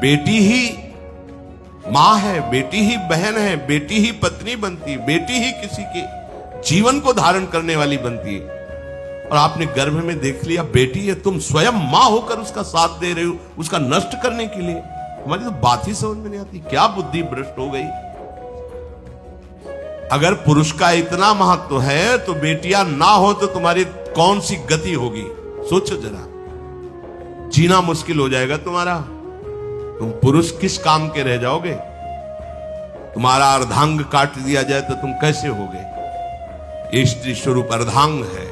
बेटी ही मां है, बेटी ही बहन है, बेटी ही पत्नी बनती है, बेटी ही किसी के जीवन को धारण करने वाली बनती है। और आपने गर्भ में देख लिया बेटी है, तुम स्वयं मां होकर उसका साथ दे रहे हो उसका नष्ट करने के लिए। हमारी तो बात ही समझ में नहीं आती, क्या बुद्धि भ्रष्ट हो गई। अगर पुरुष का इतना महत्व है तो बेटियां ना हो तो तुम्हारी कौन सी गति होगी, सोचो जरा। जीना मुश्किल हो जाएगा तुम्हारा। तुम पुरुष किस काम के रह जाओगे। तुम्हारा अर्धांग काट दिया जाए तो तुम कैसे होगे। ये स्त्री स्वरूप अर्धांग है।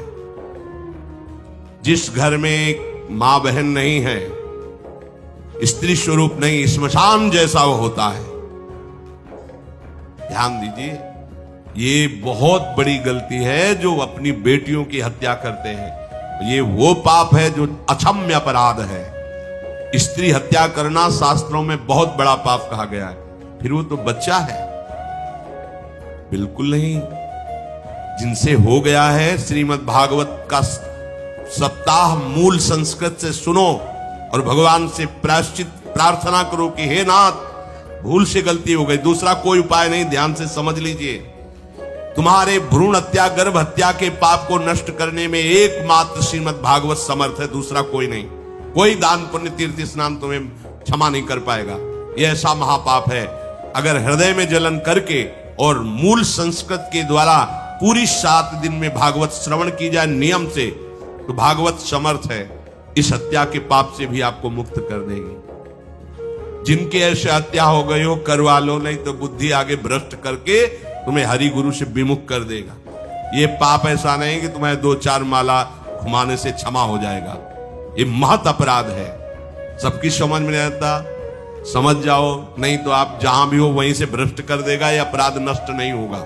जिस घर में मां बहन नहीं है, स्त्री स्वरूप नहीं, श्मशान जैसा वो होता है। ध्यान दीजिए, ये बहुत बड़ी गलती है जो अपनी बेटियों की हत्या करते हैं। ये वो पाप है जो अक्षम्य अपराध है। स्त्री हत्या करना शास्त्रों में बहुत बड़ा पाप कहा गया है। फिर वो तो बच्चा है, बिल्कुल नहीं। जिनसे हो गया है, श्रीमद् भागवत का सप्ताह मूल संस्कृत से सुनो और भगवान से प्रायश्चित प्रार्थना करो कि हे नाथ, भूल से गलती हो गई, दूसरा कोई उपाय नहीं। ध्यान से समझ लीजिए, तुम्हारे भ्रूण हत्या गर्भ हत्या के पाप को नष्ट करने में एकमात्र श्रीमद् भागवत समर्थ है, दूसरा कोई नहीं। कोई दान पुण्य तीर्थ स्नान तुम्हें क्षमा नहीं कर पाएगा। यह ऐसा महापाप है। अगर हृदय में जलन करके और मूल संस्कृत के द्वारा पूरी 7 दिन में भागवत श्रवण की जाए नियम से, तो भागवत समर्थ है इस हत्या के पाप से भी आपको मुक्त कर देगी। जिनके ऐसे हत्या हो गई हो करवा लो, नहीं तो बुद्धि आगे भ्रष्ट करके तुम्हें हरि गुरु से विमुख कर देगा। ये पाप ऐसा नहीं कि तुम्हें 2-4 माला घुमाने से क्षमा हो जाएगा। ये महत अपराध है। सबकी समझ में नहीं आता, समझ जाओ, नहीं तो आप जहां भी हो वहीं से भ्रष्ट कर देगा। ये अपराध नष्ट नहीं होगा,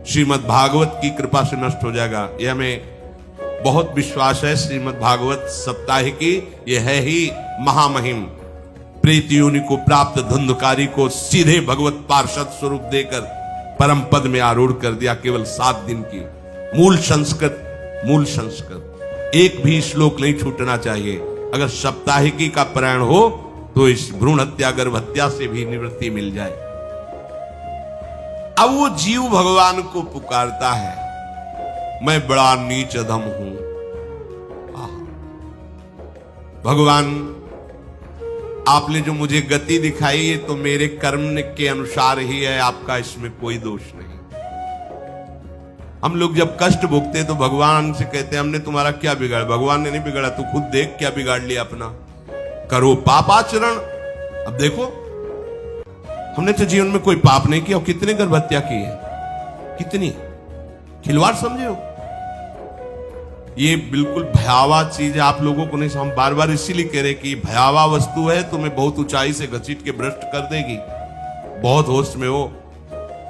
श्रीमद् भागवत की कृपा से नष्ट हो जाएगा। यह हमें बहुत विश्वास है। श्रीमद् भागवत सप्ताह की यह है ही महामहिम। प्रीत योनि को प्राप्त धुंधकारी को सीधे भगवत पार्षद स्वरूप देकर परम पद में आरूढ़ कर दिया। केवल 7 दिन की मूल संस्कृत एक भी श्लोक नहीं छूटना चाहिए। अगर सप्ताहिकी का पारायण हो तो इस भ्रूण हत्या गर्भ हत्या से भी निवृत्ति मिल जाए। अब वो जीव भगवान को पुकारता है, मैं बड़ा नीच अधम हूं। भगवान, आपने जो मुझे गति दिखाई है तो मेरे कर्म के अनुसार ही है, आपका इसमें कोई दोष नहीं। हम लोग जब कष्ट भोगते तो भगवान से कहते हैं हमने तुम्हारा क्या बिगाड़ा। भगवान ने नहीं बिगाड़ा, तू खुद देख क्या बिगाड़ लिया अपना। करो पापाचरण। अब देखो, हमने तो जीवन में कोई पाप नहीं किया और कितने गर्भ हत्या की है, कितनी खिलवाड़ समझे हो। ये बिल्कुल भयावह चीज है, आप लोगों को नहीं। हम बार बार इसीलिए कह रहे कि भयावह वस्तु है, तुम्हें बहुत ऊंचाई से घसीट के भ्रष्ट कर देगी। बहुत होश में हो,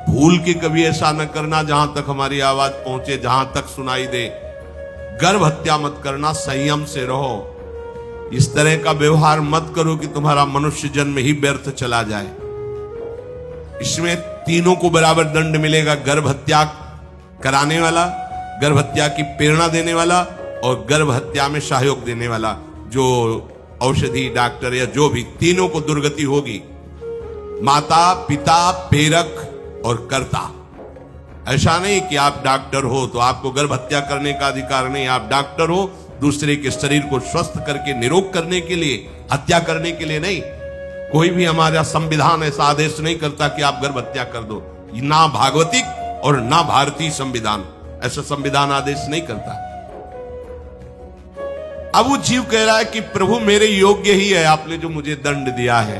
भूल के कभी ऐसा न करना जहां तक हमारी आवाज पहुंचे, जहां तक सुनाई दे। गर्भ हत्या मत करना, संयम से रहो। इस तरह का व्यवहार मत करो कि तुम्हारा मनुष्य जन्म ही व्यर्थ चला जाए। इसमें तीनों को बराबर दंड मिलेगा, गर्भ हत्या कराने वाला, गर्भ हत्या की प्रेरणा देने वाला और गर्भ हत्या में सहयोग देने वाला। जो औषधि डॉक्टर या जो भी, तीनों को दुर्गति होगी। माता पिता प्रेरक और कर्ता। ऐसा नहीं कि आप डॉक्टर हो तो आपको गर्भ हत्या करने का अधिकार नहीं। आप डॉक्टर हो दूसरे के शरीर को स्वस्थ करके निरोग करने के लिए, हत्या करने के लिए नहीं। कोई भी हमारा संविधान ऐसा आदेश नहीं करता कि आप गर्भ हत्या कर दो। ना भागवतिक और ना भारतीय संविधान ऐसा संविधान आदेश नहीं करता। अब वो जीव कह रहा है कि प्रभु मेरे योग्य ही है, आपने जो मुझे दंड दिया है।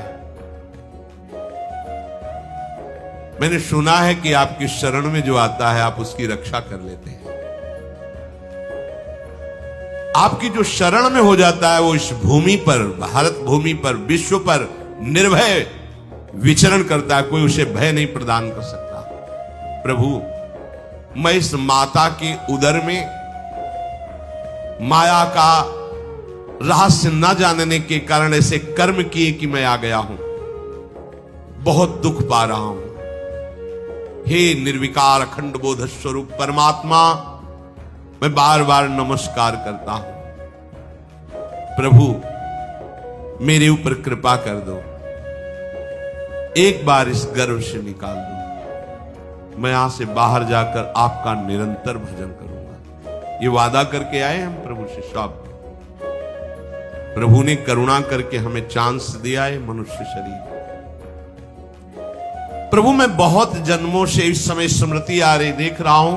मैंने सुना है कि आपकी शरण में जो आता है आप उसकी रक्षा कर लेते हैं। आपकी जो शरण में हो जाता है वो इस भूमि पर, भारत भूमि पर, विश्व पर निर्भय विचरण करता है। कोई उसे भय नहीं प्रदान कर सकता। प्रभु, मैं इस माता के उदर में माया का रहस्य न जानने के कारण ऐसे कर्म किए कि मैं आ गया हूं। बहुत दुख पा रहा हूं। हे निर्विकार अखंड बोध स्वरूप परमात्मा, मैं बार बार नमस्कार करता हूं। प्रभु, मेरे ऊपर कृपा कर दो। एक बार इस गर्भ से निकाल दो, मैं यहां से बाहर जाकर आपका निरंतर भजन करूंगा। ये वादा करके आए हम प्रभु से सब। प्रभु ने करुणा करके हमें चांस दिया है मनुष्य शरीर। प्रभु मैं बहुत जन्मों से इस समय स्मृति आ रही देख रहा हूं,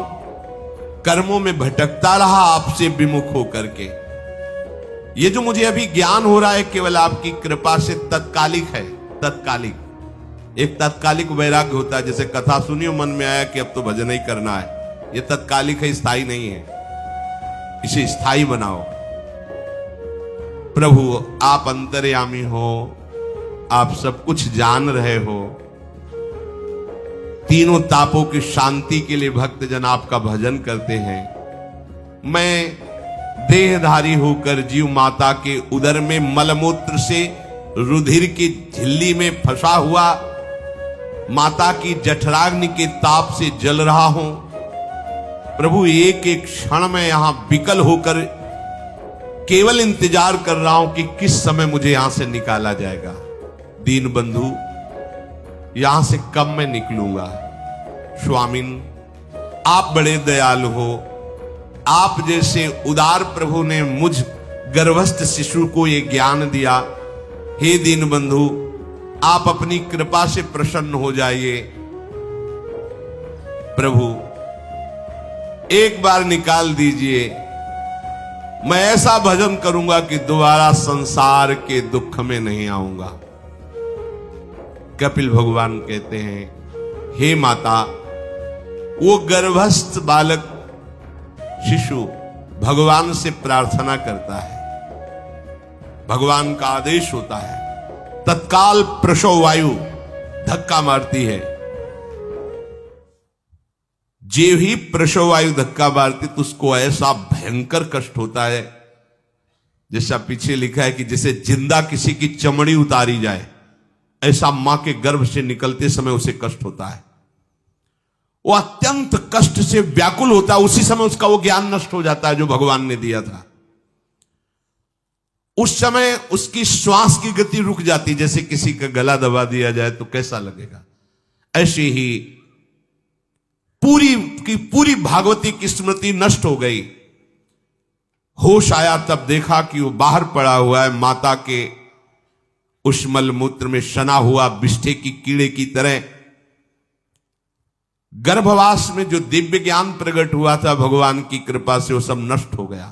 कर्मों में भटकता रहा आपसे विमुख होकर के। ये जो मुझे अभी ज्ञान हो रहा है केवल आपकी कृपा से तत्कालिक है। तत्कालिक एक तत्कालिक वैराग्य होता है, जैसे कथा सुनियो मन में आया कि अब तो भजन ही करना है। ये तत्कालिक है, स्थायी नहीं है। इसे स्थायी बनाओ। प्रभु आप अंतर्यामी हो, आप सब कुछ जान रहे हो। तीनों तापों की शांति के लिए भक्तजन आपका भजन करते हैं। मैं देहधारी होकर जीव माता के उदर में मलमूत्र से रुधिर की झिल्ली में फंसा हुआ माता की जठराग्नि के ताप से जल रहा हूं। प्रभु एक एक क्षण में यहां विकल होकर केवल इंतजार कर रहा हूं कि किस समय मुझे यहां से निकाला जाएगा। दीन बंधु यहां से कब मैं निकलूंगा। स्वामिन आप बड़े दयालु हो। आप जैसे उदार प्रभु ने मुझ गर्भस्थ शिशु को ये ज्ञान दिया। हे दीन बंधु आप अपनी कृपा से प्रसन्न हो जाइए। प्रभु एक बार निकाल दीजिए। मैं ऐसा भजन करूंगा कि दोबारा संसार के दुख में नहीं आऊंगा। कपिल भगवान कहते हैं, हे माता, वो गर्भस्थ बालक शिशु भगवान से प्रार्थना करता है। भगवान का आदेश होता है, तत्काल प्रसव वायु धक्का मारती है। जे ही प्रसव वायु धक्का मारती तो उसको ऐसा भयंकर कष्ट होता है, जैसा पीछे लिखा है कि जैसे जिंदा किसी की चमड़ी उतारी जाए, ऐसा मां के गर्भ से निकलते समय उसे कष्ट होता है। वो अत्यंत कष्ट से व्याकुल होता है। उसी समय उसका वो ज्ञान नष्ट हो जाता है जो भगवान ने दिया था। उस समय उसकी श्वास की गति रुक जाती, जैसे किसी का गला दबा दिया जाए तो कैसा लगेगा। ऐसे ही पूरी की पूरी भागवती की स्मृति नष्ट हो गई। होश आया तब देखा कि वो बाहर पड़ा हुआ है, माता के उस मलमूत्र में सना हुआ बिष्ठे की कीड़े की तरह। गर्भवास में जो दिव्य ज्ञान प्रकट हुआ था भगवान की कृपा से वो सब नष्ट हो गया।